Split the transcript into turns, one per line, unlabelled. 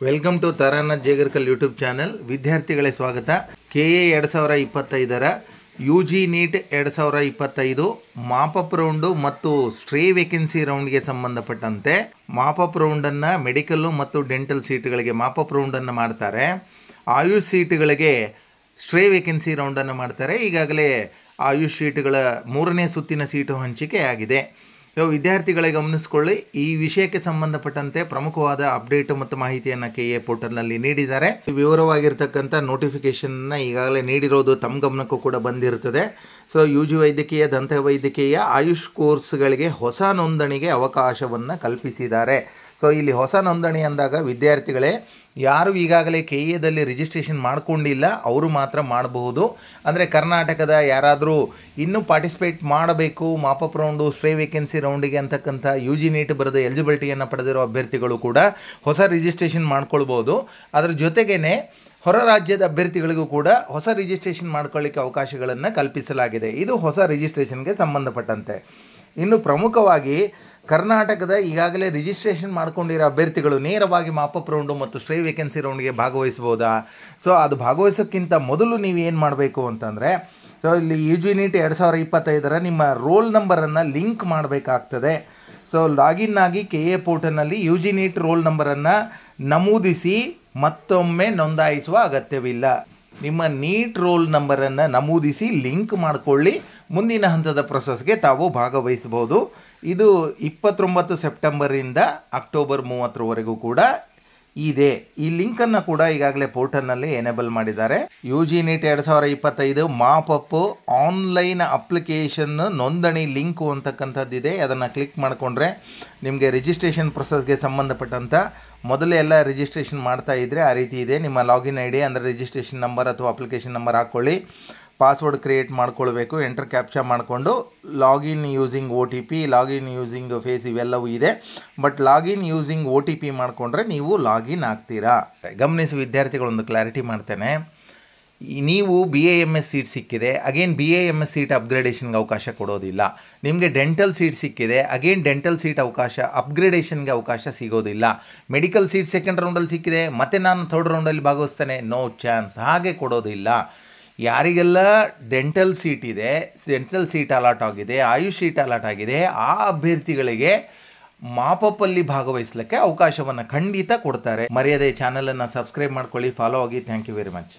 Welcome to Taranath Jegarkal YouTube channel. ವಿದ್ಯಾರ್ಥಿಗಳೇ ಸ್ವಾಗತ. KA 2025ರ UG ನೀಟ್ 2025 ಮಾಪಪ್ ರೌಂಡು ಮತ್ತು ಸ್ಟ್ರೇ ವೇಕೆನ್ಸಿ ರೌಂಡ್ಗೆ ಸಂಬಂಧಪಟ್ಟಂತೆ ಮಾಪಪ್ ರೌಂಡನ್ನು ಮೆಡಿಕಲ್ಲು ಮತ್ತು ಡೆಂಟಲ್ ಸೀಟ್ಗಳಿಗೆ ಮಾಪಪ್ ರೌಂಡನ್ನು ಮಾಡ್ತಾರೆ. ಆಯುಷ್ ಸೀಟ್ಗಳಿಗೆ ಸ್ಟ್ರೇ ವೇಕೆನ್ಸಿ ರೌಂಡನ್ನು ಮಾಡ್ತಾರೆ. ಈಗಾಗಲೇ ಆಯುಷ್ ಸೀಟ್ಗಳ 3ನೇ ಸುತ್ತಿನ ಸೀಟು ಹಂಚಿಕೆ ಆಗಿದೆ. ವಿದ್ಯಾರ್ಥಿಗಳೇ ಗಮನಿಸಿಕೊಳ್ಳಿ, ಈ ವಿಷಯಕ್ಕೆ ಸಂಬಂಧಪಟ್ಟಂತೆ ಪ್ರಮುಖವಾದ ಅಪ್ಡೇಟ್ ಮತ್ತು ಮಾಹಿತಿಯನ್ನು KA ಪೋರ್ಟಲ್ನಲ್ಲಿ ನೀಡಿದ್ದಾರೆ. ವಿವರವಾಗಿರ್ತಕ್ಕಂಥ ನೋಟಿಫಿಕೇಷನ್ನ ಈಗಾಗಲೇ ನೀಡಿರೋದು ತಮ್ಮ ಗಮನಕ್ಕೂ ಕೂಡ ಬಂದಿರುತ್ತದೆ. UG ವೈದ್ಯಕೀಯ, ದಂತ ವೈದ್ಯಕೀಯ, ಆಯುಷ್ ಕೋರ್ಸ್ಗಳಿಗೆ ಹೊಸ ನೋಂದಣಿಗೆ ಅವಕಾಶವನ್ನು ಕಲ್ಪಿಸಿದ್ದಾರೆ. ಇಲ್ಲಿ ಹೊಸ ನೋಂದಣಿ ಅಂದಾಗ ವಿದ್ಯಾರ್ಥಿಗಳೇ ಯಾರು ಈಗಾಗಲೇ KAದಲ್ಲಿ ರಿಜಿಸ್ಟ್ರೇಷನ್ ಮಾಡ್ಕೊಂಡಿಲ್ಲ ಅವರು ಮಾತ್ರ ಮಾಡಬಹುದು. ಅಂದರೆ ಕರ್ನಾಟಕದ ಯಾರಾದರೂ ಇನ್ನೂ ಪಾರ್ಟಿಸಿಪೇಟ್ ಮಾಡಬೇಕು ಮಾಪಪ್ ರೌಂಡು ಸ್ಟ್ರೇ ವೇಕೆನ್ಸಿ ರೌಂಡಿಗೆ ಅಂತಕ್ಕಂಥ UG ನೀಟ್ ಬರೆದ ಎಲಿಜಿಬಿಲಿಟಿಯನ್ನು ಪಡೆದಿರೋ ಅಭ್ಯರ್ಥಿಗಳು ಕೂಡ ಹೊಸ ರಿಜಿಸ್ಟ್ರೇಷನ್ ಮಾಡ್ಕೊಳ್ಬೋದು. ಅದರ ಜೊತೆಗೇ ಹೊರ ರಾಜ್ಯದ ಅಭ್ಯರ್ಥಿಗಳಿಗೂ ಕೂಡ ಹೊಸ ರಿಜಿಸ್ಟ್ರೇಷನ್ ಮಾಡ್ಕೊಳ್ಳಿಕ್ಕೆ ಅವಕಾಶಗಳನ್ನು ಕಲ್ಪಿಸಲಾಗಿದೆ. ಇದು ಹೊಸ ರಿಜಿಸ್ಟ್ರೇಷನ್ಗೆ ಸಂಬಂಧಪಟ್ಟಂತೆ. ಇನ್ನು ಪ್ರಮುಖವಾಗಿ ಕರ್ನಾಟಕದ ಈಗಾಗಲೇ ರಿಜಿಸ್ಟ್ರೇಷನ್ ಮಾಡ್ಕೊಂಡಿರೋ ಅಭ್ಯರ್ಥಿಗಳು ನೇರವಾಗಿ ಮಾಪಪ್ ರೌಂಡು ಮತ್ತು ಸ್ಟ್ರೇ ವೇಕೆನ್ಸಿ ರೌಂಡ್ಗೆ ಭಾಗವಹಿಸ್ಬೋದಾ? ಅದು ಭಾಗವಹಿಸೋಕ್ಕಿಂತ ಮೊದಲು ನೀವು ಏನು ಮಾಡಬೇಕು ಅಂತಂದರೆ, ಇಲ್ಲಿ UG ನೀಟ್ 2025ರ ನಿಮ್ಮ ರೋಲ್ ನಂಬರನ್ನು ಲಿಂಕ್ ಮಾಡಬೇಕಾಗ್ತದೆ. ಲಾಗಿನ್ ಆಗಿ KA ಪೋರ್ಟಲ್ನಲ್ಲಿ UG ನೀಟ್ ರೋಲ್ ನಂಬರನ್ನು ನಮೂದಿಸಿ ಮತ್ತೊಮ್ಮೆ ನೋಂದಾಯಿಸುವ ಅಗತ್ಯವಿಲ್ಲ. ನಿಮ್ಮ ನೀಟ್ ರೋಲ್ ನಂಬರನ್ನು ನಮೂದಿಸಿ ಲಿಂಕ್ ಮಾಡಿಕೊಳ್ಳಿ. ಮುಂದಿನ ಹಂತದ ಪ್ರೊಸೆಸ್ಗೆ ತಾವು ಭಾಗವಹಿಸ್ಬೋದು. ಇದು 29 ಸೆಪ್ಟೆಂಬರಿಂದ ಅಕ್ಟೋಬರ್ 30ರವರೆಗೂ ಕೂಡ ಇದೆ. ಈ ಲಿಂಕನ್ನು ಕೂಡ ಈಗಾಗಲೇ ಪೋರ್ಟಲ್ನಲ್ಲಿ ಎನೇಬಲ್ ಮಾಡಿದ್ದಾರೆ. UG NEET 2025 mop up online application ನೋಂದಣಿ ಲಿಂಕು ಅಂತಕ್ಕಂಥದ್ದಿದೆ. ಅದನ್ನು ಕ್ಲಿಕ್ ಮಾಡಿಕೊಂಡ್ರೆ ನಿಮಗೆ ರಿಜಿಸ್ಟ್ರೇಷನ್ ಪ್ರೊಸೆಸ್ಗೆ ಸಂಬಂಧಪಟ್ಟಂಥ ಮೊದಲೇ ಎಲ್ಲ ರಿಜಿಸ್ಟ್ರೇಷನ್ ಮಾಡ್ತಾ ಇದ್ದರೆ ಆ ರೀತಿ ಇದೆ. ನಿಮ್ಮ ಲಾಗಿನ್ ID ಅಂದರೆ ರಿಜಿಸ್ಟ್ರೇಷನ್ ನಂಬರ್ ಅಥವಾ ಅಪ್ಲಿಕೇಶನ್ ನಂಬರ್ ಹಾಕ್ಕೊಳ್ಳಿ. ಪಾಸ್ವರ್ಡ್ ಕ್ರಿಯೇಟ್ ಮಾಡ್ಕೊಳ್ಬೇಕು. ಎಂಟರ್ ಕ್ಯಾಪ್ಚಾ ಮಾಡಿಕೊಂಡು login using OTP, login using face ಇವೆಲ್ಲವೂ ಇದೆ. ಬಟ್ ಲಾಗಿನ್ ಯೂಸಿಂಗ್ OTP ಮಾಡಿಕೊಂಡ್ರೆ ನೀವು ಲಾಗಿನ್ ಆಗ್ತೀರಾ. ಗಮನಿಸಿ ವಿದ್ಯಾರ್ಥಿಗಳೊಂದು ಕ್ಲಾರಿಟಿ ಮಾಡ್ತೇನೆ. ನೀವು BAMS ಸೀಟ್ ಸಿಕ್ಕಿದೆ, ಅಗೇನ್ BAMS ಸೀಟ್ ಅಪ್ಗ್ರೇಡೇಷನ್ಗೆ ಅವಕಾಶ ಕೊಡೋದಿಲ್ಲ. ನಿಮಗೆ ಡೆಂಟಲ್ ಸೀಟ್ ಸಿಕ್ಕಿದೆ, ಅಗೇನ್ ಡೆಂಟಲ್ ಸೀಟ್ ಅವಕಾಶ ಅಪ್ಗ್ರೇಡೇಷನ್ಗೆ ಅವಕಾಶ ಸಿಗೋದಿಲ್ಲ. ಮೆಡಿಕಲ್ ಸೀಟ್ ಸೆಕೆಂಡ್ ರೌಂಡಲ್ಲಿ ಸಿಕ್ಕಿದೆ, ಮತ್ತೆ ನಾನು ಥರ್ಡ್ ರೌಂಡಲ್ಲಿ ಭಾಗವಹಿಸ್ತೇನೆ, ನೋ ಚಾನ್ಸ್, ಹಾಗೆ ಕೊಡೋದಿಲ್ಲ. ಯಾರಿಗೆಲ್ಲ ಡೆಂಟಲ್ ಸೀಟ್ ಇದೆ, ಡೆಂಟಲ್ ಸೀಟ್ ಅಲಾಟ್ ಆಗಿದೆ, ಆಯುಷ್ ಸೀಟ್ ಅಲಾಟ್ ಆಗಿದೆ, ಆ ಅಭ್ಯರ್ಥಿಗಳಿಗೆ ಮಾಪಪ್ಪಲ್ಲಿ ಭಾಗವಹಿಸಲಿಕ್ಕೆ ಅವಕಾಶವನ್ನು ಖಂಡಿತ ಕೊಡ್ತಾರೆ. ಮರ್ಯಾದೆ ಚಾನಲನ್ನು ಸಬ್ಸ್ಕ್ರೈಬ್ ಮಾಡ್ಕೊಳ್ಳಿ, ಫಾಲೋ ಆಗಿ. Thank you very much.